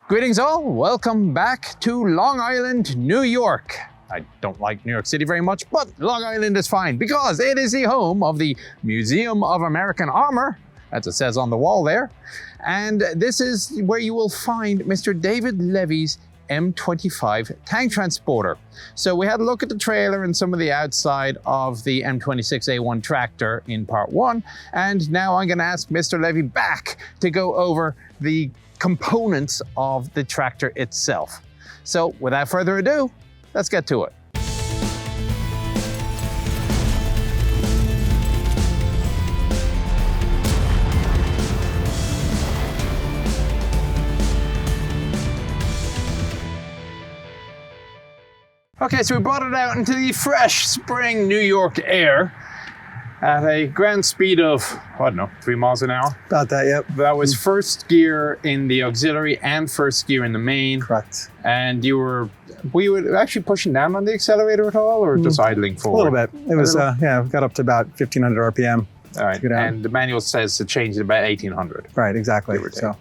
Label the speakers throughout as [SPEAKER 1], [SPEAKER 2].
[SPEAKER 1] Greetings all, welcome back to Long Island, New York. I don't like New York City very much, but Long Island is fine because it is the home of the Museum of American Armor, as it says on the wall there. And this is where you will find Mr. David Levy's M25 tank transporter. So we had a look at the trailer and some of the outside of the M26A1 tractor in part one. And now I'm gonna ask Mr. Levy back to go over the components of the tractor itself. So without further ado, let's get to it. Okay, so we brought it out into the fresh spring New York air at a grand speed of, I don't know, 3 miles an hour.
[SPEAKER 2] About that, yep.
[SPEAKER 1] That was first gear in the auxiliary and first gear in the main.
[SPEAKER 2] Correct.
[SPEAKER 1] And were you actually pushing down on the accelerator at all, or just idling forward?
[SPEAKER 2] A little bit. It was, yeah, got up to about 1,500 RPM.
[SPEAKER 1] All right, and the manual says to change it about 1,800.
[SPEAKER 2] Right, exactly.
[SPEAKER 1] So. All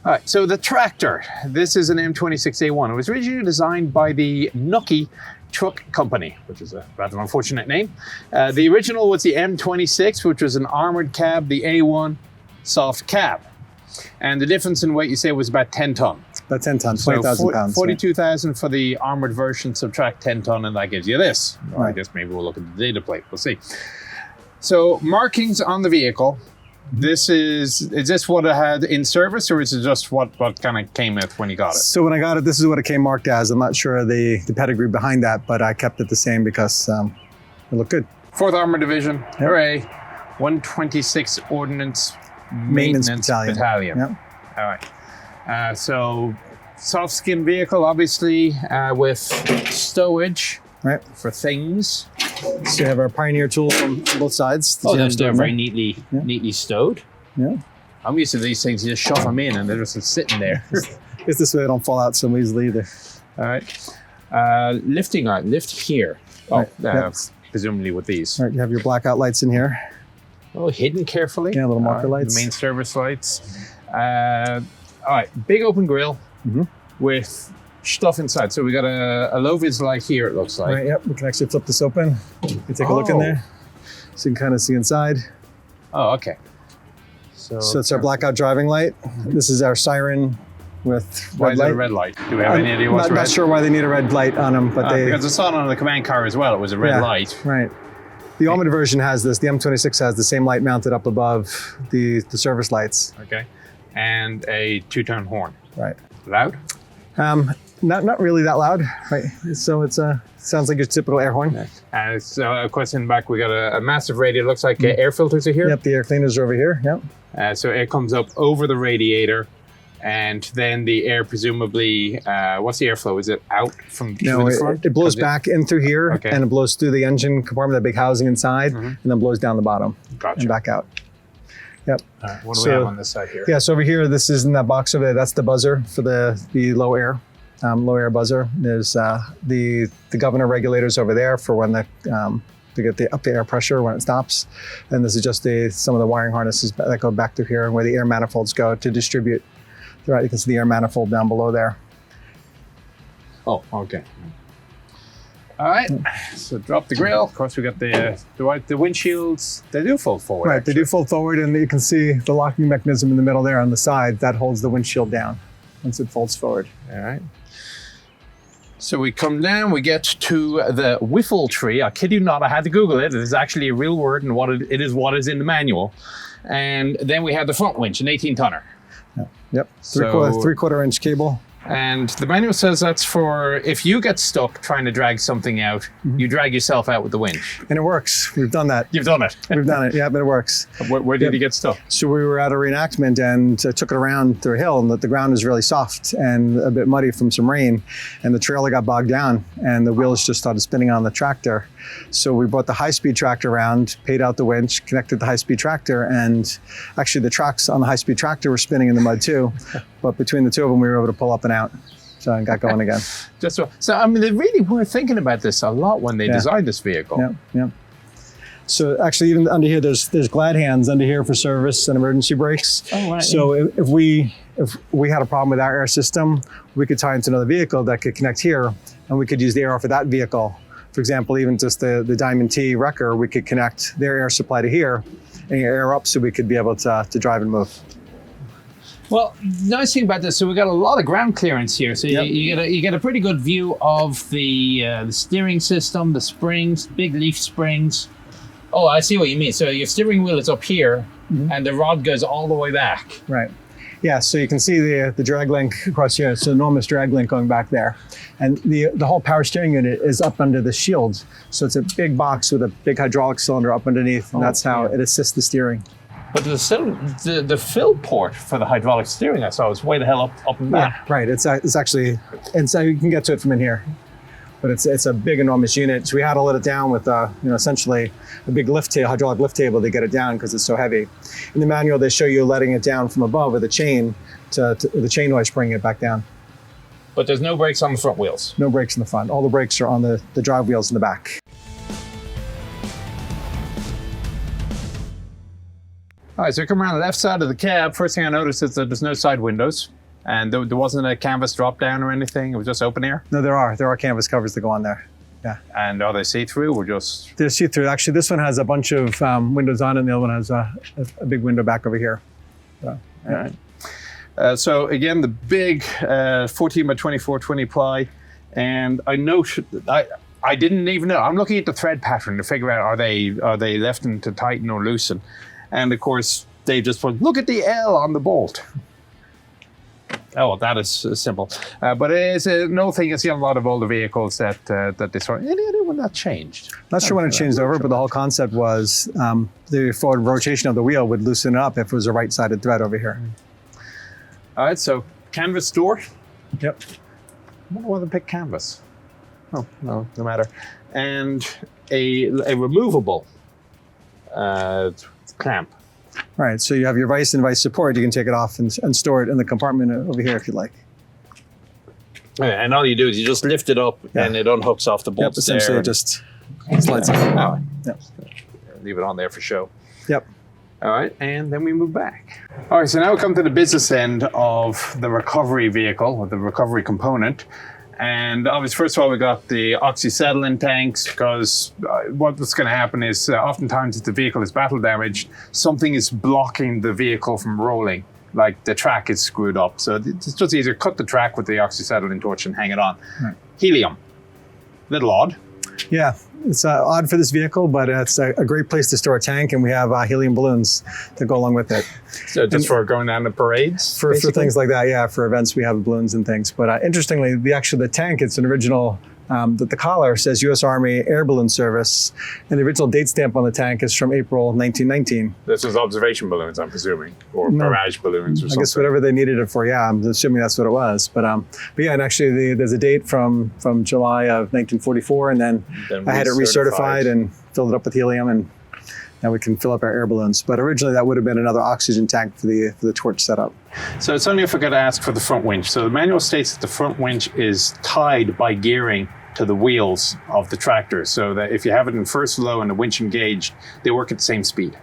[SPEAKER 1] right, so the tractor. This is an M26A1. It was originally designed by the Nucky Truck Company, which is a rather unfortunate name. The original was the M26, which was an armored cab, the A1 soft cab. And the difference in weight, you say, was about 10 ton.
[SPEAKER 2] About 10 tons, 20,000 pounds.
[SPEAKER 1] 42,000 for the armored version, subtract 10 ton, and that gives you this.
[SPEAKER 2] Right.
[SPEAKER 1] Well, I guess maybe we'll look at the data plate, we'll see. So markings on the vehicle. Is this what it had in service, or is it just what kind of came with when you got it?
[SPEAKER 2] So when I got it, this is what it came marked as. I'm not sure the pedigree behind that, but I kept it the same because it looked good.
[SPEAKER 1] 4th Armored Division,
[SPEAKER 2] Yep.
[SPEAKER 1] hooray. 126 Ordnance Maintenance Battalion.
[SPEAKER 2] Yep.
[SPEAKER 1] All right. So soft skin vehicle, obviously, with stowage for things.
[SPEAKER 2] So you have our Pioneer tool on both sides.
[SPEAKER 1] They're very neatly stowed.
[SPEAKER 2] Yeah.
[SPEAKER 1] I'm used to these things. You just shove them in and they're just sitting there.
[SPEAKER 2] It's this way they don't fall out so easily either.
[SPEAKER 1] All right. Lifting out, lift here. Oh,
[SPEAKER 2] Right.
[SPEAKER 1] Presumably with these.
[SPEAKER 2] All right, you have your blackout lights in here.
[SPEAKER 1] Oh, hidden carefully.
[SPEAKER 2] Yeah, little marker lights.
[SPEAKER 1] The main service lights. All right, big open grille with stuff inside. So we got a low-vis light here, it looks like.
[SPEAKER 2] Right, yep, we can actually flip this open. You can take a look in there. So you can kind of see inside.
[SPEAKER 1] Oh, okay. So
[SPEAKER 2] it's our blackout driving light. This is our siren with
[SPEAKER 1] why
[SPEAKER 2] red
[SPEAKER 1] is
[SPEAKER 2] light.
[SPEAKER 1] it a red light? Do we have any idea what's
[SPEAKER 2] Not
[SPEAKER 1] red?
[SPEAKER 2] sure why they need a red light on them, but
[SPEAKER 1] because I saw it on the command car as well. It was a red light.
[SPEAKER 2] Right. The Armored version has this. The M26 has the same light mounted up above the service lights.
[SPEAKER 1] Okay. And a 2-tone horn.
[SPEAKER 2] Right.
[SPEAKER 1] Loud?
[SPEAKER 2] Not really that loud, right? So it's sounds like your typical air horn.
[SPEAKER 1] So of course in the back we got a massive radio. It looks like air filters are here.
[SPEAKER 2] Yep, the air cleaners are over here. Yep.
[SPEAKER 1] So air comes up over the radiator, and then the air presumably, what's the airflow? Is it out from
[SPEAKER 2] No,
[SPEAKER 1] the front?
[SPEAKER 2] it blows back in through here, and it blows through the engine compartment, that big housing inside, and then blows down the bottom and back out. Yep.
[SPEAKER 1] What do we have on this side here?
[SPEAKER 2] Yeah, so over here, this is in that box over there. That's the buzzer for the low air. Low air buzzer. There's the governor regulators over there for when to get up the air pressure when it stops. And this is just some of the wiring harnesses that go back through here, where the air manifolds go to distribute. Right, you can see the air manifold down below there.
[SPEAKER 1] Oh, okay. All right, so drop the grill. Of course, we got the windshields. They do fold forward.
[SPEAKER 2] Right, they do fold forward, and you can see the locking mechanism in the middle there on the side that holds the windshield down once it folds forward.
[SPEAKER 1] All right. So we come down, we get to the whiffle tree. I kid you not, I had to Google it. It is actually a real word, and it is what is in the manual. And then we have the front winch, an 18-tonner.
[SPEAKER 2] Yep, three-quarter inch cable.
[SPEAKER 1] And the manual says that's for if you get stuck trying to drag something out, you drag yourself out with the winch.
[SPEAKER 2] And it works. We've done that.
[SPEAKER 1] You've done it.
[SPEAKER 2] We've done it. Yeah, but it works.
[SPEAKER 1] Where did you get stuck?
[SPEAKER 2] So we were at a reenactment and took it around through a hill, and the ground is really soft and a bit muddy from some rain, and the trailer got bogged down and the wheels just started spinning on the tractor. So we brought the high-speed tractor around, paid out the winch, connected the high-speed tractor, and actually the tracks on the high-speed tractor were spinning in the mud too. But between the two of them, we were able to pull up and out. So I got going again.
[SPEAKER 1] So I mean, they really were thinking about this a lot when they designed this vehicle.
[SPEAKER 2] Yeah. So actually, even under here, there's glad hands under here for service and emergency brakes.
[SPEAKER 1] Oh, right.
[SPEAKER 2] So if we if we had a problem with our air system, we could tie into another vehicle that could connect here, and we could use the air for that vehicle. For example, even just the Diamond T wrecker, we could connect their air supply to here and air up so we could be able to drive and move.
[SPEAKER 1] Well, nice thing about this, so we got a lot of ground clearance here. So
[SPEAKER 2] Yep.
[SPEAKER 1] you get a pretty good view of the steering system, the springs, big leaf springs. Oh, I see what you mean. So your steering wheel is up here, and the rod goes all the way back.
[SPEAKER 2] Right. Yeah, so you can see the drag link across here. It's an enormous drag link going back there. And the whole power steering unit is up under the shield. So it's a big box with a big hydraulic cylinder up underneath, and that's how it assists the steering.
[SPEAKER 1] But the fill port for the hydraulic steering I saw was way the hell up and back.
[SPEAKER 2] Yeah, right. It's actually, and so you can get to it from in here. But it's a big, enormous unit. So we had to let it down with, essentially a big hydraulic lift table to get it down because it's so heavy. In the manual, they show you letting it down from above with a chain to the chain hoist bringing it back down.
[SPEAKER 1] But there's no brakes on the front wheels.
[SPEAKER 2] No brakes in the front. All the brakes are on the drive wheels in the back.
[SPEAKER 1] All right, so come around the left side of the cab. First thing I noticed is that there's no side windows. And there wasn't a canvas drop down or anything. It was just open air.
[SPEAKER 2] No, there are canvas covers that go on there. Yeah.
[SPEAKER 1] And are they see-through or just?
[SPEAKER 2] They're see-through. Actually, this one has a bunch of windows on it, and the other one has a big window back over here. So, yeah.
[SPEAKER 1] All right. So again, the big 14 by 24 20 ply. And I note, I didn't even know. I'm looking at the thread pattern to figure out are they left to tighten or loosen. And of course, they just put, look at the L on the bolt. Oh, well, that is simple. But it is another thing you see on a lot of older vehicles that they sort of, any idea when that changed?
[SPEAKER 2] Not sure when it changed over, but the whole concept was the forward rotation of the wheel would loosen it up if it was a right-sided thread over here.
[SPEAKER 1] All right, so canvas door.
[SPEAKER 2] Yep.
[SPEAKER 1] I wonder why they pick canvas. Oh, no matter. And a removable clamp.
[SPEAKER 2] Right, so you have your vise and vise support. You can take it off and store it in the compartment over here if you like.
[SPEAKER 1] And all you do is you just lift it up and it unhooks off the
[SPEAKER 2] Yep,
[SPEAKER 1] bolts.
[SPEAKER 2] essentially it just slides out. Yep.
[SPEAKER 1] Leave it on there for show.
[SPEAKER 2] Yep.
[SPEAKER 1] All right, and then we move back. All right, so now we come to the business end of the recovery vehicle, or the recovery component. And obviously, first of all, we got the oxyacetylene tanks because what's going to happen is oftentimes if the vehicle is battle damaged, something is blocking the vehicle from rolling. Like the track is screwed up. So it's just easier, cut the track with the oxyacetylene torch and hang it on.
[SPEAKER 2] Right.
[SPEAKER 1] Helium, little odd.
[SPEAKER 2] Yeah, it's odd for this vehicle, but it's a great place to store a tank, and we have helium balloons that go along with it.
[SPEAKER 1] So just for going down to parades?
[SPEAKER 2] For things like that, yeah, for events we have balloons and things. But interestingly, the tank, it's an original, the collar says U.S. Army Air Balloon Service, and the original date stamp on the tank is from April 1919.
[SPEAKER 1] This was observation balloons, I'm presuming, or barrage balloons or something.
[SPEAKER 2] I guess whatever they needed it for, yeah, I'm assuming that's what it was. But yeah, and actually there's a date from July of 1944, and then I had it recertified and filled it up with helium, and now we can fill up our air balloons. But originally that would have been another oxygen tank for the torch setup.
[SPEAKER 1] So it's only if I got to ask for the front winch. So the manual states that the front winch is tied by gearing to the wheels of the tractor, so that if you have it in first low and the winch engaged, they work at the same speed.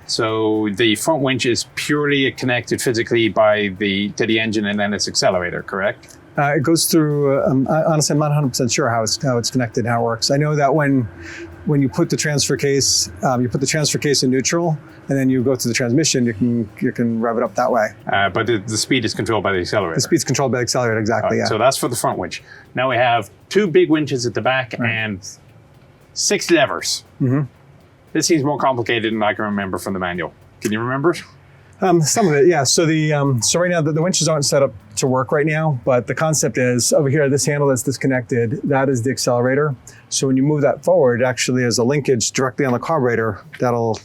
[SPEAKER 1] So the front winch is purely connected physically to the engine and then its accelerator, correct?
[SPEAKER 2] It goes through, honestly, I'm not 100% sure how it's connected, how it works. I know that when you put the transfer case, in neutral, and then you go to the transmission, you can rev it up that way.
[SPEAKER 1] But the speed is controlled by the accelerator.
[SPEAKER 2] The speed's controlled by the accelerator, exactly, yeah.
[SPEAKER 1] So that's for the front winch. Now we have 2 big winches at the back and 6 levers. Mm-hmm. This seems more complicated than I can remember from the manual. Can you remember it?
[SPEAKER 2] Some of it, yeah. So so right now the winches aren't set up to work right now, but the concept is over here, this handle that's disconnected, that is the accelerator. So when you move that forward, actually is a linkage directly on the carburetor that'll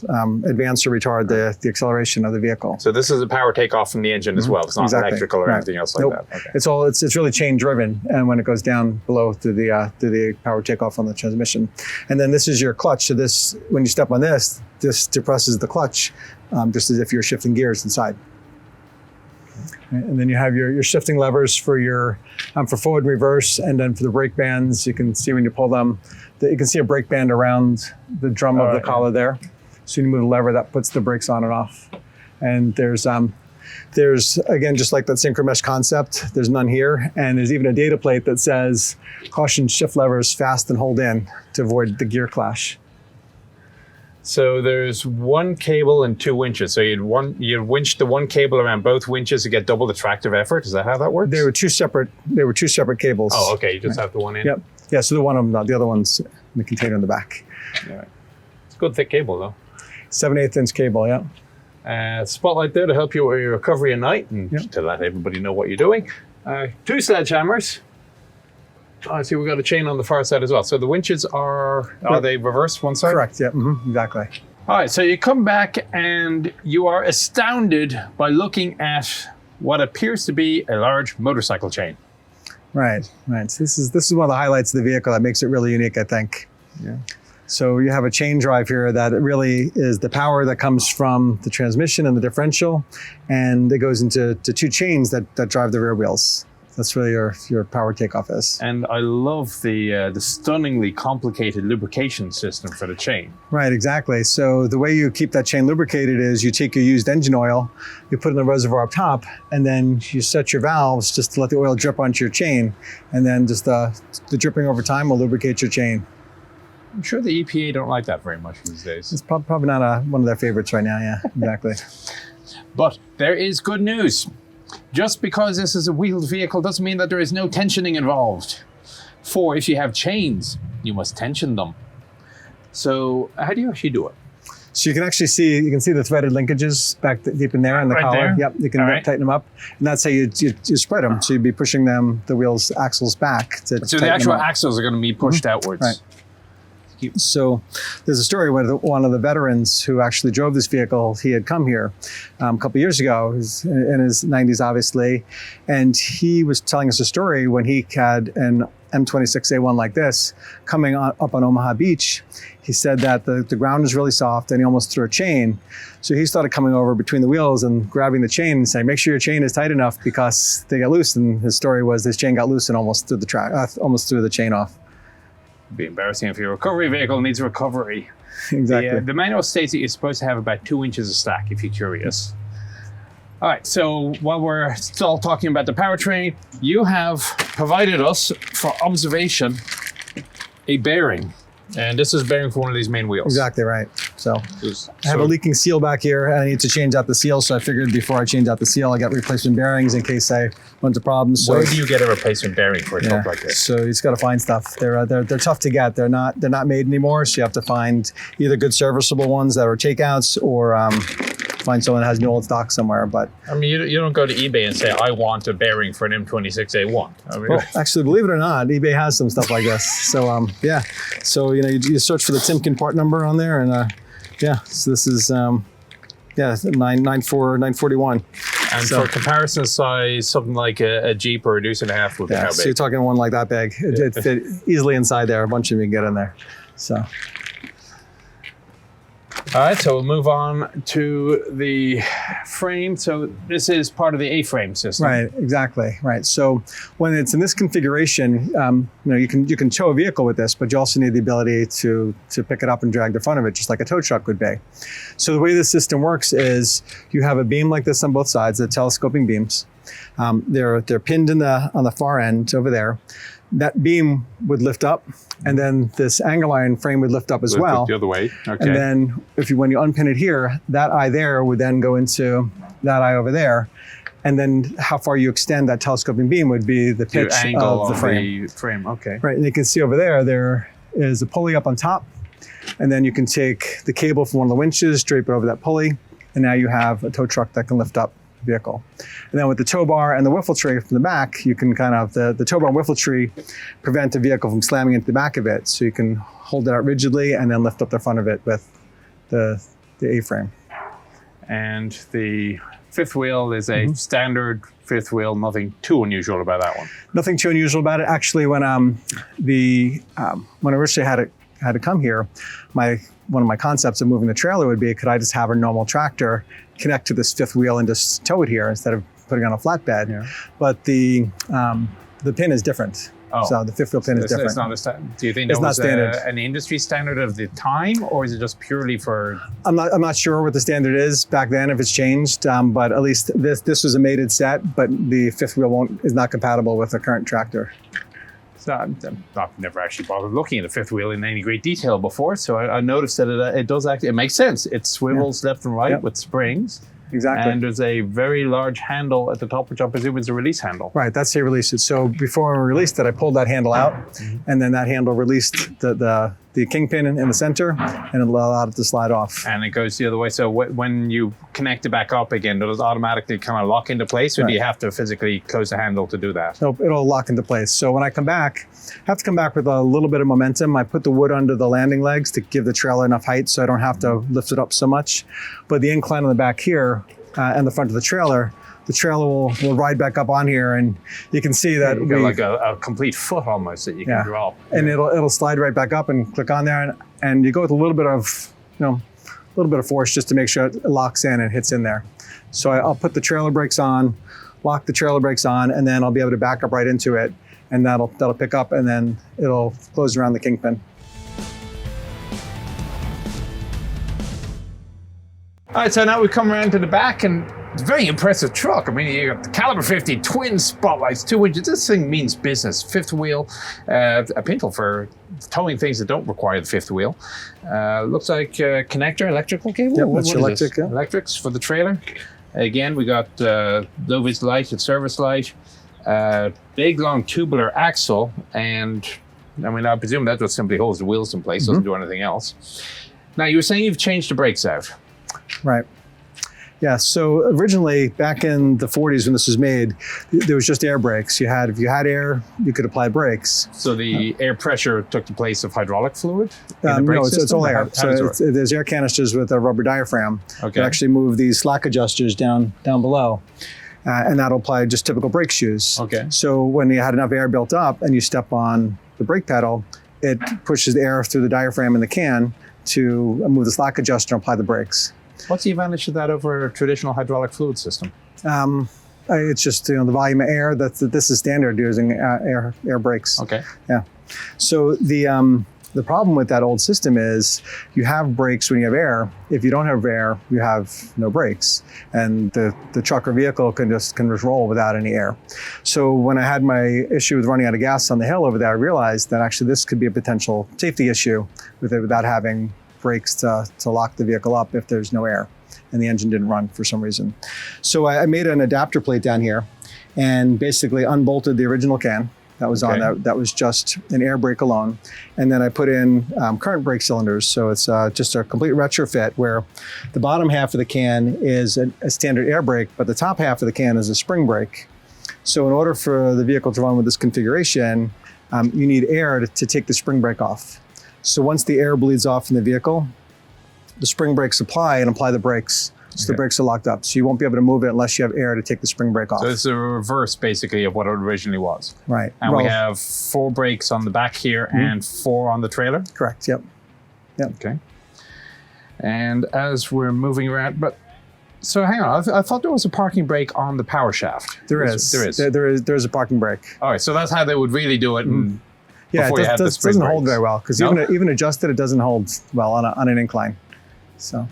[SPEAKER 2] advance or retard the acceleration of the vehicle.
[SPEAKER 1] So this is a power takeoff from the engine as well. It's not electrical or anything else like that. Okay.
[SPEAKER 2] It's really chain driven, and when it goes down below to the power takeoff on the transmission. And then this is your clutch. So this, when you step on this depresses the clutch, just as if you're shifting gears inside. And then you have your shifting levers for your for forward and reverse, and then for the brake bands, you can see when you pull them, you can see a brake band around the drum of the collar there. So you move the lever, that puts the brakes on and off. And there's There's, again, just like that synchro mesh concept, there's none here. And there's even a data plate that says, caution shift levers fast and hold in to avoid the gear clash.
[SPEAKER 1] So there's one cable and 2 winches. So you'd winch the one cable around both winches to get double the tractive effort. Is that how that works?
[SPEAKER 2] They were two separate cables.
[SPEAKER 1] Oh, okay. You just have the one in.
[SPEAKER 2] Yep. Yeah. So the other one's in the container in the back.
[SPEAKER 1] Yeah. It's a good thick cable though.
[SPEAKER 2] 7/8 inch cable. Yeah.
[SPEAKER 1] Spotlight there to help you with your recovery at night and to let everybody know what you're doing. 2 sledgehammers. I see we've got a chain on the far side as well. So the winches are they reversed one side?
[SPEAKER 2] Correct, yeah, exactly.
[SPEAKER 1] All right, so you come back and you are astounded by looking at what appears to be a large motorcycle chain.
[SPEAKER 2] Right. So this is one of the highlights of the vehicle that makes it really unique, I think.
[SPEAKER 1] Yeah.
[SPEAKER 2] So you have a chain drive here that really is the power that comes from the transmission and the differential, and it goes into 2 chains that drive the rear wheels. That's really your power takeoff is.
[SPEAKER 1] And I love the stunningly complicated lubrication system for the chain.
[SPEAKER 2] Right, exactly. So the way you keep that chain lubricated is you take your used engine oil, you put it in the reservoir up top, and then you set your valves just to let the oil drip onto your chain, and then just the dripping over time will lubricate your chain.
[SPEAKER 1] I'm sure the EPA don't like that very much these days.
[SPEAKER 2] It's probably not one of their favorites right now, yeah, exactly.
[SPEAKER 1] But there is good news. Just because this is a wheeled vehicle doesn't mean that there is no tensioning involved. For if you have chains, you must tension them. So how do you actually do it?
[SPEAKER 2] So you can actually see the threaded linkages back deep in there in the
[SPEAKER 1] Right
[SPEAKER 2] collar.
[SPEAKER 1] there?
[SPEAKER 2] Yep, you can tighten them up. And that's how you spread them. So you'd be pushing the wheels axles back to
[SPEAKER 1] So the actual axles are going to be pushed outwards.
[SPEAKER 2] Right. So there's a story where one of the veterans who actually drove this vehicle, he had come here a couple years ago, he's in his 90s obviously, and he was telling us a story when he had an M26A1 like this coming up on Omaha Beach. He said that the ground was really soft and he almost threw a chain. So he started coming over between the wheels and grabbing the chain and saying, make sure your chain is tight enough because they get loose. And his story was this chain got loose and almost threw the chain off.
[SPEAKER 1] It'd be embarrassing if your recovery vehicle needs recovery.
[SPEAKER 2] Exactly.
[SPEAKER 1] The manual states that you're supposed to have about 2 inches of slack if you're curious. All right, so while we're still talking about the powertrain, you have provided us for observation a bearing. And this is bearing for one of these main wheels.
[SPEAKER 2] Exactly right. So I have a leaking seal back here and I need to change out the seal. So I figured before I change out the seal, I got replacement bearings in case I run into problems. So
[SPEAKER 1] where do you get a replacement bearing for a truck like this?
[SPEAKER 2] So you just got to find stuff. They're tough to get. They're not made anymore. So you have to find either good serviceable ones that are takeouts or find someone that has new old stock somewhere. But
[SPEAKER 1] I mean, you don't go to eBay and say, I want a bearing for an M26A1. I mean,
[SPEAKER 2] well, actually, believe it or not, eBay has some stuff like this. So yeah. So you search for the Timken part number on there, and so this is 941.
[SPEAKER 1] And for comparison size, something like a Jeep or a Deuce and a half would be how big?
[SPEAKER 2] So you're talking one like that big. It fit easily inside there. A bunch of them you can get in there. So.
[SPEAKER 1] All right, so we'll move on to the frame. So this is part of the A-frame system.
[SPEAKER 2] Right, exactly. Right. So when it's in this configuration, you can tow a vehicle with this, but you also need the ability to pick it up and drag the front of it, just like a tow truck would be. So the way this system works is you have a beam like this on both sides, the telescoping beams. They're pinned on the far end over there. That beam would lift up, and then this angle iron frame would lift up as well.
[SPEAKER 1] The other way. Okay.
[SPEAKER 2] And then when you unpin it here, that eye there would then go into that eye over there. And then how far you extend that telescoping beam would be the pitch of the frame.
[SPEAKER 1] Okay.
[SPEAKER 2] Right, and you can see over there is a pulley up on top. And then you can take the cable from one of the winches, drape it over that pulley, and now you have a tow truck that can lift up the vehicle. And then with the tow bar and the whiffle tree from the back, you can the tow bar and whiffle tree prevent the vehicle from slamming into the back of it. So you can hold it out rigidly and then lift up the front of it with the A-frame.
[SPEAKER 1] And the fifth wheel is a standard fifth wheel, nothing too unusual about that one.
[SPEAKER 2] Nothing too unusual about it. Actually, when I originally had to come here, one of my concepts of moving the trailer would be, could I just have a normal tractor connect to this fifth wheel and just tow it here instead of putting on a flatbed? Yeah. But the pin is different.
[SPEAKER 1] Oh.
[SPEAKER 2] So the fifth wheel pin is different.
[SPEAKER 1] It's not do you think
[SPEAKER 2] It's
[SPEAKER 1] that
[SPEAKER 2] not
[SPEAKER 1] was
[SPEAKER 2] standard.
[SPEAKER 1] An industry standard of the time, or is it just purely for?
[SPEAKER 2] I'm not sure what the standard is back then, if it's changed, but at least this was a mated set, but the fifth wheel is not compatible with the current tractor.
[SPEAKER 1] So I've never actually bothered looking at the fifth wheel in any great detail before, so I noticed that it does actually, it makes sense. It swivels left and right with springs.
[SPEAKER 2] Exactly.
[SPEAKER 1] And there's a very large handle at the top, which I presume is a release handle.
[SPEAKER 2] Right, that's how you release it. So before I released it, I pulled that handle out, and then that handle released the kingpin in the center, and it allowed it to slide off.
[SPEAKER 1] And it goes the other way. So when you connect it back up again, does it automatically kind of lock into place, or do you have to physically close the handle to do that?
[SPEAKER 2] So it'll lock into place. So when I come back, I have to come back with a little bit of momentum. I put the wood under the landing legs to give the trailer enough height so I don't have to lift it up so much. But the incline on the back here and the front of the trailer will ride back up on here, and you can see that
[SPEAKER 1] you got like a complete foot almost that you can drop.
[SPEAKER 2] And it'll slide right back up and click on there, and you go with a little bit of force just to make sure it locks in and hits in there. So I'll put the trailer brakes on, lock the trailer brakes on, and then I'll be able to back up right into it, and that'll pick up, and then it'll close around the kingpin.
[SPEAKER 1] All right, so now we come around to the back, and it's a very impressive truck. I mean, you got the caliber 50 twin spotlights, 2 inches. This thing means business. Fifth wheel, a pintle for towing things that don't require the fifth wheel. Looks like connector, electrical cable.
[SPEAKER 2] Yep, that's electric. Yeah.
[SPEAKER 1] Electrics for the trailer. Again, we got low-vis light and service light. Big, long tubular axle, and I mean, I presume that just simply holds the wheels in place, doesn't do anything else. Now, you were saying you've changed the brakes out.
[SPEAKER 2] Right. Yeah, so originally, back in the 40s when this was made, there was just air brakes. If you had air, you could apply brakes.
[SPEAKER 1] So the air pressure took the place of hydraulic fluid?
[SPEAKER 2] No, it's all air. There's air canisters with a rubber diaphragm that actually move these slack adjusters down below. And that'll apply just typical brake shoes.
[SPEAKER 1] Okay.
[SPEAKER 2] So when you had enough air built up and you step on the brake pedal, it pushes the air through the diaphragm in the can to move the slack adjuster and apply the brakes.
[SPEAKER 1] What's the advantage of that over a traditional hydraulic fluid system?
[SPEAKER 2] It's just the volume of air. This is standard using air brakes.
[SPEAKER 1] Okay.
[SPEAKER 2] Yeah. So the problem with that old system is you have brakes when you have air. If you don't have air, you have no brakes, and the truck or vehicle can just roll without any air. So when I had my issue with running out of gas on the hill over there, I realized that actually this could be a potential safety issue without having brakes to lock the vehicle up if there's no air and the engine didn't run for some reason. So I made an adapter plate down here and basically unbolted the original can that was on that. That was just an air brake alone. And then I put in current brake cylinders. So it's just a complete retrofit where the bottom half of the can is a standard air brake, but the top half of the can is a spring brake. So in order for the vehicle to run with this configuration, you need air to take the spring brake off. So once the air bleeds off in the vehicle, the spring brakes apply the brakes. So the brakes are locked up. So you won't be able to move it unless you have air to take the spring brake off.
[SPEAKER 1] So it's a reverse, basically, of what it originally was.
[SPEAKER 2] Right.
[SPEAKER 1] And we have 4 brakes on the back here and 4 on the trailer?
[SPEAKER 2] Correct, yep.
[SPEAKER 1] Okay. And as we're moving around, so hang on, I thought there was a parking brake on the power shaft.
[SPEAKER 2] There is. There's a parking brake.
[SPEAKER 1] All right, so that's how they would really do it.
[SPEAKER 2] Yeah, it doesn't hold very well because even adjusted, it doesn't hold well on an incline. So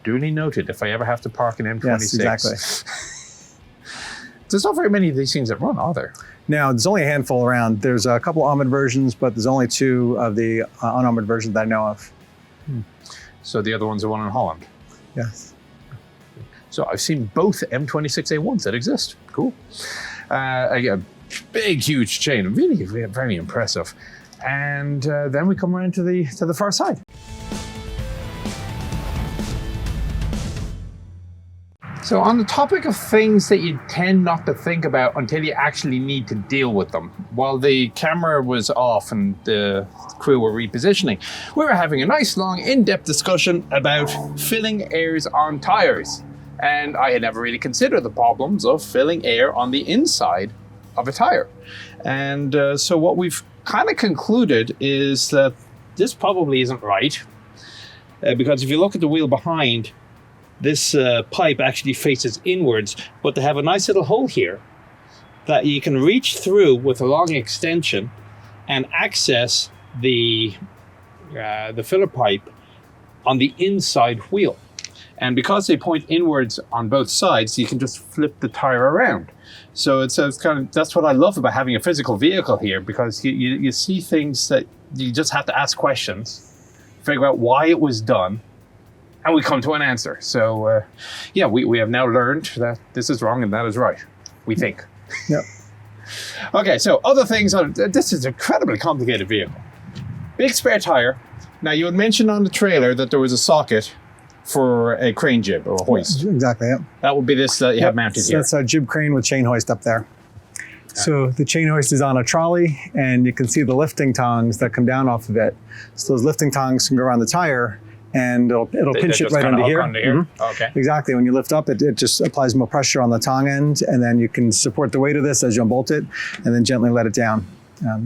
[SPEAKER 1] duly noted. If I ever have to park an M26,
[SPEAKER 2] yes, exactly.
[SPEAKER 1] There's not very many of these things that run, are there?
[SPEAKER 2] No, there's only a handful around. There's a couple armored versions, but there's only 2 of the unarmored versions that I know of.
[SPEAKER 1] So the other ones are one in Holland.
[SPEAKER 2] Yes.
[SPEAKER 1] So I've seen both M26A1s that exist. Cool. Again, big, huge chain, really very impressive. And then we come around to the far side. So on the topic of things that you tend not to think about until you actually need to deal with them, while the camera was off and the crew were repositioning, we were having a nice, long, in-depth discussion about filling airs on tires. And I had never really considered the problems of filling air on the inside of a tire. And so what we've kind of concluded is that this probably isn't right, because if you look at the wheel behind, this pipe actually faces inwards, but they have a nice little hole here that you can reach through with a long extension and access the filler pipe on the inside wheel. And because they point inwards on both sides, you can just flip the tire around. So it's kind of, that's what I love about having a physical vehicle here, because you see things that you just have to ask questions, figure out why it was done, and we come to an answer. So yeah, we have now learned that this is wrong and that is right, we think.
[SPEAKER 2] Yep.
[SPEAKER 1] Okay, so other things, this is an incredibly complicated vehicle. Big spare tire. Now you had mentioned on the trailer that there was a socket for a crane jib or a hoist.
[SPEAKER 2] Exactly, yeah.
[SPEAKER 1] That would be this that you have mounted
[SPEAKER 2] So
[SPEAKER 1] here.
[SPEAKER 2] that's a jib crane with chain hoist up there. So the chain hoist is on a trolley, and you can see the lifting tongs that come down off of it. So those lifting tongs can go around the tire, and it'll pinch it right under here.
[SPEAKER 1] Mm-hmm. Okay.
[SPEAKER 2] Exactly. When you lift up, it just applies more pressure on the tong end, and then you can support the weight of this as you unbolt it, and then gently let it down.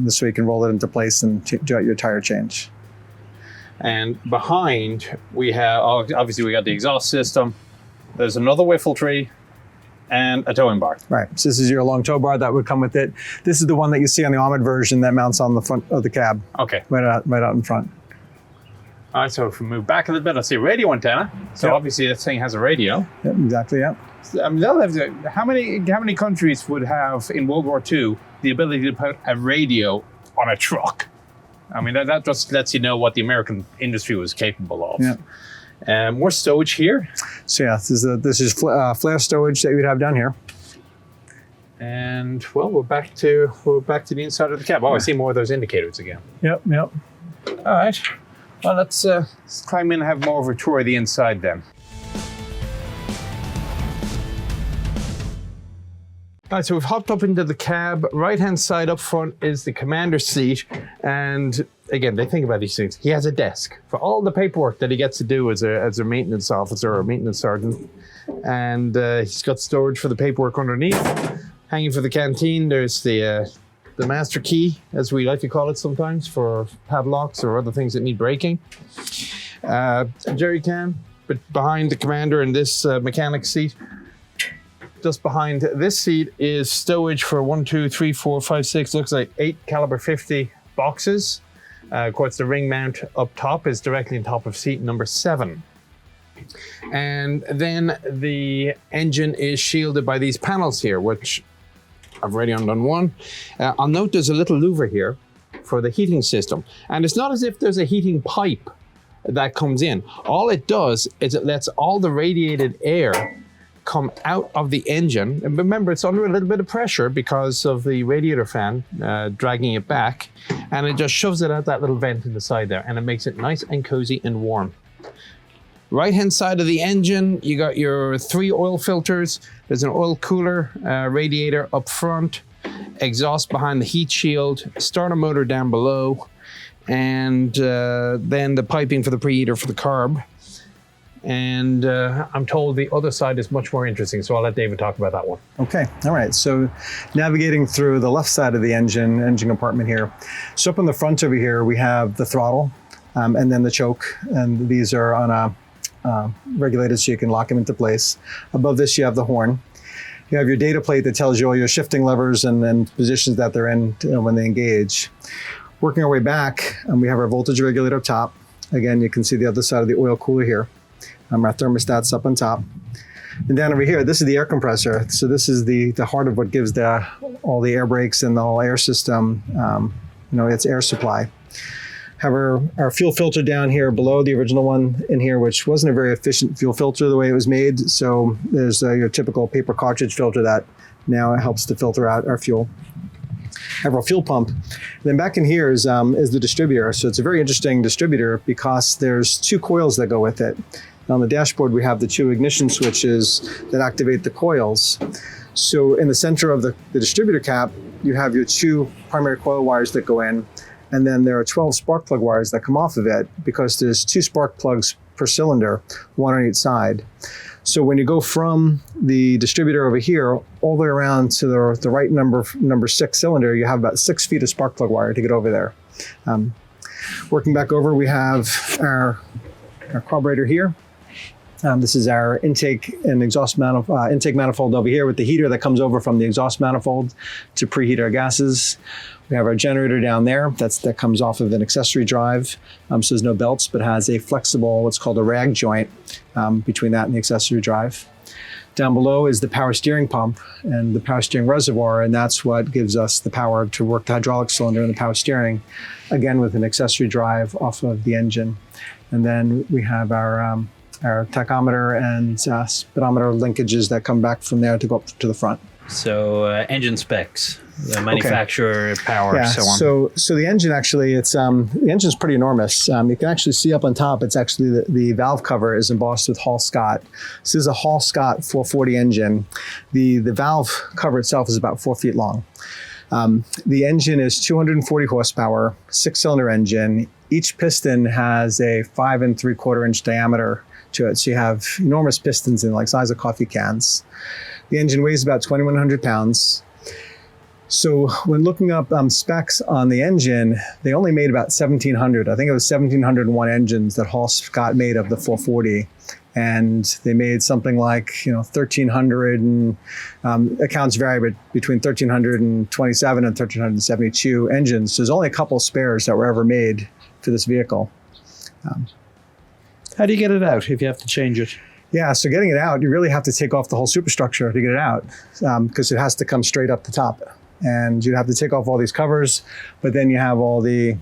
[SPEAKER 2] This way you can roll it into place and do your tire change.
[SPEAKER 1] And behind, we have, obviously we got the exhaust system. There's another whiffle tree and a towing bar.
[SPEAKER 2] Right, so this is your long tow bar that would come with it. This is the one that you see on the Ahmed version that mounts on the front of the cab.
[SPEAKER 1] Okay.
[SPEAKER 2] Right out in front.
[SPEAKER 1] All right, so if we move back a little bit, I see a radio antenna. So
[SPEAKER 2] Yep.
[SPEAKER 1] Obviously this thing has a radio.
[SPEAKER 2] Yep, exactly, yeah.
[SPEAKER 1] I mean, how many countries would have in World War II the ability to put a radio on a truck? I mean, that just lets you know what the American industry was capable of.
[SPEAKER 2] Yeah.
[SPEAKER 1] More stowage here.
[SPEAKER 2] So yeah, this is flare stowage that you would have down here.
[SPEAKER 1] And well, we're back to the inside of the cab. Oh, I see more of those indicators again.
[SPEAKER 2] Yep.
[SPEAKER 1] All right. Well, let's climb in and have more of a tour of the inside then. All right, so we've hopped up into the cab. Right-hand side up front is the commander's seat. And again, they think about these things. He has a desk for all the paperwork that he gets to do as a maintenance officer or maintenance sergeant. And he's got storage for the paperwork underneath. Hanging for the canteen, there's the master key, as we like to call it sometimes, for padlocks or other things that need breaking. A jerry can, but behind the commander in this mechanic's seat. Just behind this seat is stowage for 1, 2, 3, 4, 5, 6, looks like 8 caliber 50 boxes. Of course, the ring mount up top is directly on top of seat number 7. And then the engine is shielded by these panels here, which I've already undone one. I'll note there's a little louver here for the heating system. And it's not as if there's a heating pipe that comes in. All it does is it lets all the radiated air come out of the engine. And remember, it's under a little bit of pressure because of the radiator fan dragging it back. And it just shoves it out that little vent in the side there. And it makes it nice and cozy and warm. Right-hand side of the engine, you got your 3 oil filters. There's an oil cooler, radiator up front, exhaust behind the heat shield, starter motor down below, and then the piping for the preheater for the carb. And I'm told the other side is much more interesting, so I'll let David talk about that one.
[SPEAKER 2] Okay, all right. So navigating through the left side of the engine compartment here. So up on the front over here, we have the throttle and then the choke. And these are on a regulated so you can lock them into place. Above this, you have the horn. You have your data plate that tells you all your shifting levers and positions that they're in when they engage. Working our way back, we have our voltage regulator up top. Again, you can see the other side of the oil cooler here. Our thermostat's up on top. And down over here, this is the air compressor. So this is the heart of what gives all the air brakes and the whole air system, its air supply. Have our fuel filter down here below the original one in here, which wasn't a very efficient fuel filter the way it was made. So there's your typical paper cartridge filter that now helps to filter out our fuel. Have our fuel pump. And then back in here is the distributor. So it's a very interesting distributor because there's 2 coils that go with it. On the dashboard, we have the 2 ignition switches that activate the coils. So in the center of the distributor cap, you have your 2 primary coil wires that go in, and then there are 12 spark plug wires that come off of it because there's 2 spark plugs per cylinder, 1 on each side. So when you go from the distributor over here all the way around to the right number 6 cylinder, you have about 6 feet of spark plug wire to get over there. Working back over, we have our carburetor here. This is our intake and exhaust intake manifold over here with the heater that comes over from the exhaust manifold to preheat our gases. We have our generator down there that comes off of an accessory drive. So there's no belts, but has a flexible, what's called a rag joint between that and the accessory drive. Down below is the power steering pump and the power steering reservoir, and that's what gives us the power to work the hydraulic cylinder and the power steering, again with an accessory drive off of the engine. And then we have our tachometer and speedometer linkages that come back from there to go up to the front.
[SPEAKER 3] So engine specs, the manufacturer, power, so on.
[SPEAKER 2] So the engine actually, the engine's pretty enormous. You can actually see up on top, it's actually the valve cover is embossed with Hall Scott. This is a Hall Scott 440 engine. The valve cover itself is about 4 feet long. The engine is 240 horsepower, 6-cylinder engine. Each piston has a 5 3/4 inch diameter to it. So you have enormous pistons in like size of coffee cans. The engine weighs about 2,100 pounds. So when looking up specs on the engine, they only made about 1,700. I think it was 1,701 engines that Hall Scott made of the 440. And they made something like 1,300 and accounts vary, but between 1,327 and 1,372 engines. So there's only a couple spares that were ever made for this vehicle.
[SPEAKER 3] How do you get it out if you have to change it?
[SPEAKER 2] Yeah, so getting it out, you really have to take off the whole superstructure to get it out because it has to come straight up the top. And you have to take off all these covers, but then you have all the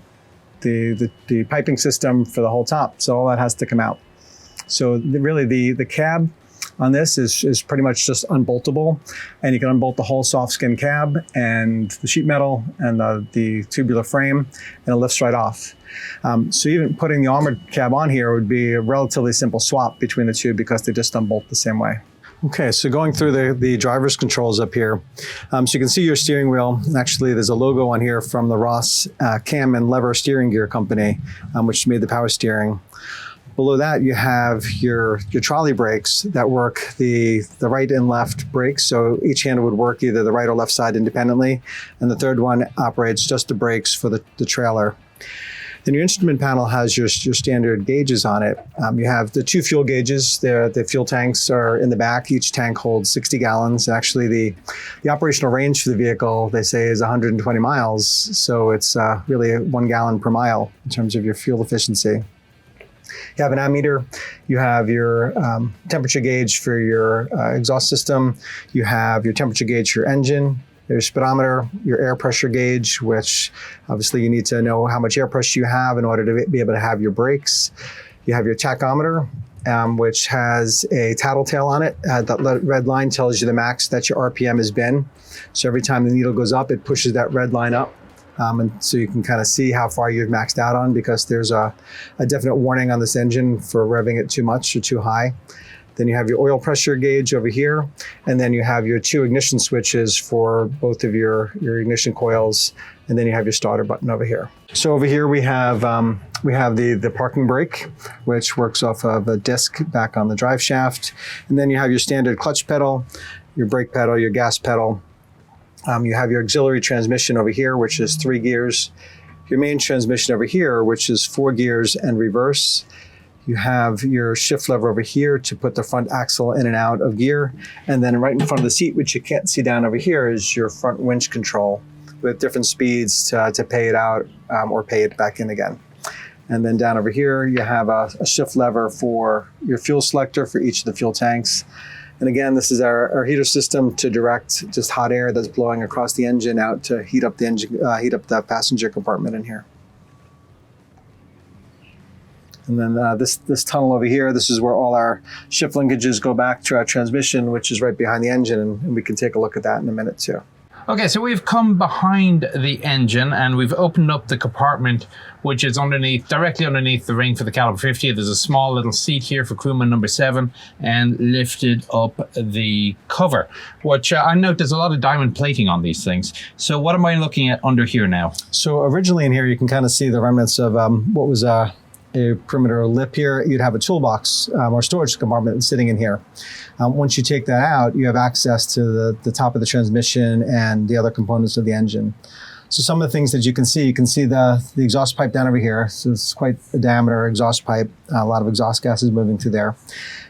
[SPEAKER 2] piping system for the whole top. So all that has to come out. So really the cab on this is pretty much just unboltable, and you can unbolt the whole soft skin cab and the sheet metal and the tubular frame, and it lifts right off. So even putting the armored cab on here would be a relatively simple swap between the two because they just unbolt the same way. Okay, so going through the driver's controls up here. So you can see your steering wheel. Actually, there's a logo on here from the Ross Cam and Lever Steering Gear Company, which made the power steering. Below that, you have your trolley brakes that work the right and left brakes. So each hand would work either the right or left side independently. And the third one operates just the brakes for the trailer. Then your instrument panel has your standard gauges on it. You have the 2 fuel gauges. The fuel tanks are in the back. Each tank holds 60 gallons. Actually, the operational range for the vehicle, they say, is 120 miles. So it's really 1 gallon per mile in terms of your fuel efficiency. You have an ammeter. You have your temperature gauge for your exhaust system. You have your temperature gauge for your engine. There's speedometer, your air pressure gauge, which obviously you need to know how much air pressure you have in order to be able to have your brakes. You have your tachometer, which has a tattletale on it. That red line tells you the max that your RPM has been. So every time the needle goes up, it pushes that red line up. And so you can kind of see how far you've maxed out on, because there's a definite warning on this engine for revving it too much or too high. Then you have your oil pressure gauge over here, and then you have your 2 ignition switches for both of your ignition coils, and then you have your starter button over here. So over here we have the parking brake, which works off of a disc back on the drive shaft, and then you have your standard clutch pedal, your brake pedal, your gas pedal. You have your auxiliary transmission over here, which is 3 gears. Your main transmission over here, which is 4 gears and reverse. You have your shift lever over here to put the front axle in and out of gear. And then right in front of the seat, which you can't see down over here, is your front winch control with different speeds to pay it out or pay it back in again. And then down over here, you have a shift lever for your fuel selector for each of the fuel tanks. And again, this is our heater system to direct just hot air that's blowing across the engine out to heat up the engine, heat up the passenger compartment in here. And then this tunnel over here, this is where all our shift linkages go back to our transmission, which is right behind the engine, and we can take a look at that in a minute too.
[SPEAKER 1] Okay, so we've come behind the engine and we've opened up the compartment, which is directly underneath the ring for the caliber 50. There's a small little seat here for crewman number 7, and lifted up the cover, which I note there's a lot of diamond plating on these things. So what am I looking at under here now?
[SPEAKER 2] So originally in here, you can kind of see the remnants of what was a perimeter lip here. You'd have a toolbox or storage compartment sitting in here. Once you take that out, you have access to the top of the transmission and the other components of the engine. So some of the things that you can see the exhaust pipe down over here. So it's quite a diameter exhaust pipe, a lot of exhaust gases moving through there.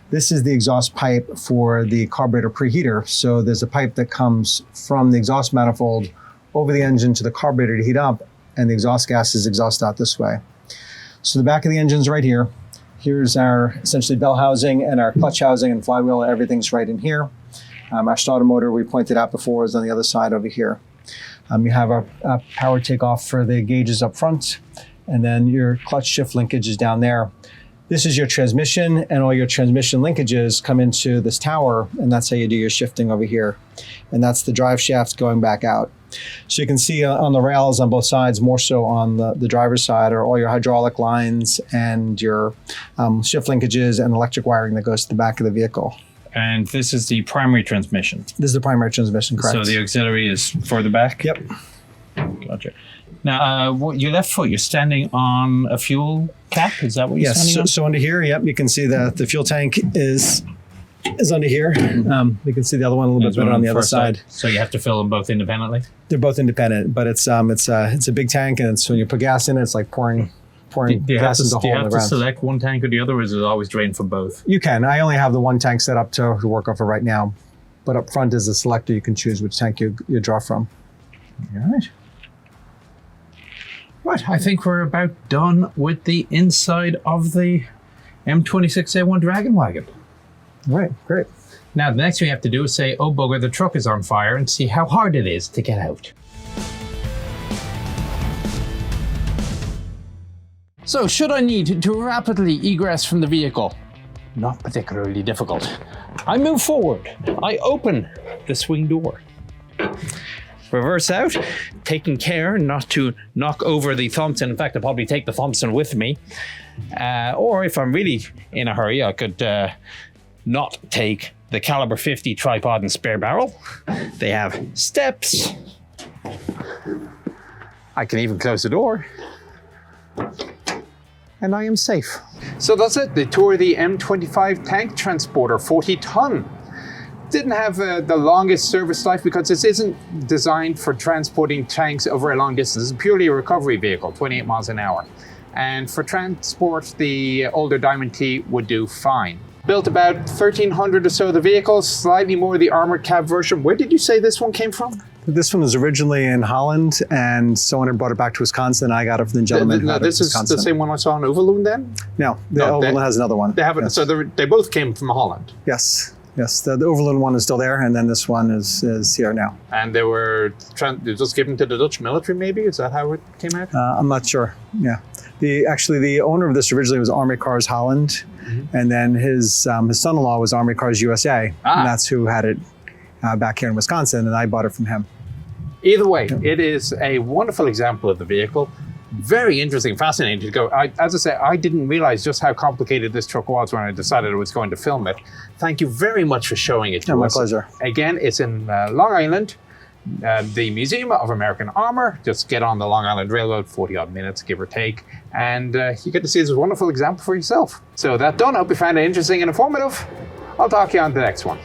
[SPEAKER 2] This is the exhaust pipe for the carburetor preheater. So there's a pipe that comes from the exhaust manifold over the engine to the carburetor to heat up, and the exhaust gases exhaust out this way. So the back of the engine's right here. Here's our essentially bell housing and our clutch housing and flywheel. Everything's right in here. Our starter motor we pointed out before is on the other side over here. You have a power takeoff for the gauges up front, and then your clutch shift linkage is down there. This is your transmission, and all your transmission linkages come into this tower, and that's how you do your shifting over here. And that's the drive shafts going back out. So you can see on the rails on both sides, more so on the driver's side, are all your hydraulic lines and your shift linkages and electric wiring that goes to the back of the vehicle.
[SPEAKER 3] And this is the primary transmission.
[SPEAKER 2] This is the primary transmission, correct.
[SPEAKER 3] So the auxiliary is further back?
[SPEAKER 2] Yep.
[SPEAKER 3] Gotcha. Now, your left foot, you're standing on a fuel cap? Is that what you're standing on?
[SPEAKER 2] So under here, yep, you can see the fuel tank is under here. You can see the other one a little bit better on the other side.
[SPEAKER 3] So you have to fill them both independently?
[SPEAKER 2] They're both independent, but it's a big tank, and when you put gas in it, it's like pouring gas into a hole in the ground.
[SPEAKER 3] Do you have to select one tank or the other, or is it always drained from both?
[SPEAKER 2] You can. I only have the one tank set up to work off of right now, but up front is a selector. You can choose which tank you draw from.
[SPEAKER 3] All right. Right, I think we're about done with the inside of the M26A1 Dragon Wagon.
[SPEAKER 2] Right, great.
[SPEAKER 3] Now, the next thing we have to do is say, oh bugger, the truck is on fire, and see how hard it is to get out. So, should I need to rapidly egress from the vehicle? Not particularly difficult. I move forward. I open the swing door. Reverse out, taking care not to knock over the Thompson. In fact, I'll probably take the Thompson with me. Or if I'm really in a hurry, I could not take the caliber 50 tripod and spare barrel. They have steps.
[SPEAKER 1] I can even close the door. And I am safe. So that's it, the tour of the M25 tank transporter, 40 ton. Didn't have the longest service life because this isn't designed for transporting tanks over a long distance. It's purely a recovery vehicle, 28 miles an hour. And for transport, the older Diamond T would do fine. Built about 1,300 or so of the vehicles, slightly more of the armored cab version. Where did you say this one came from?
[SPEAKER 2] This one was originally in Holland, and someone had brought it back to Wisconsin. I got it from the gentleman.
[SPEAKER 1] This is the same one I saw in Overloon then?
[SPEAKER 2] No, Overloon has another one.
[SPEAKER 1] They haven't. Yes. So they both came from Holland.
[SPEAKER 2] Yes. Yes, the Overloon one is still there, and then this one is here now.
[SPEAKER 1] And they were just given to the Dutch military, maybe? Is that how it came out?
[SPEAKER 2] I'm not sure. Yeah, the owner of this originally was Army Cars Holland, and then his son-in-law was Army Cars USA, and that's who had it back here in Wisconsin, and I bought it from him.
[SPEAKER 1] Either way, it is a wonderful example of the vehicle. Very interesting, fascinating to go. As I say, I didn't realize just how complicated this truck was when I decided I was going to film it. Thank you very much for showing it to us.
[SPEAKER 2] My pleasure.
[SPEAKER 1] Again, it's in Long Island, the Museum of American Armor. Just get on the Long Island Railroad, 40 odd minutes, give or take. And you get to see this wonderful example for yourself. So that done, I hope you found it interesting and informative. I'll talk to you on the next one.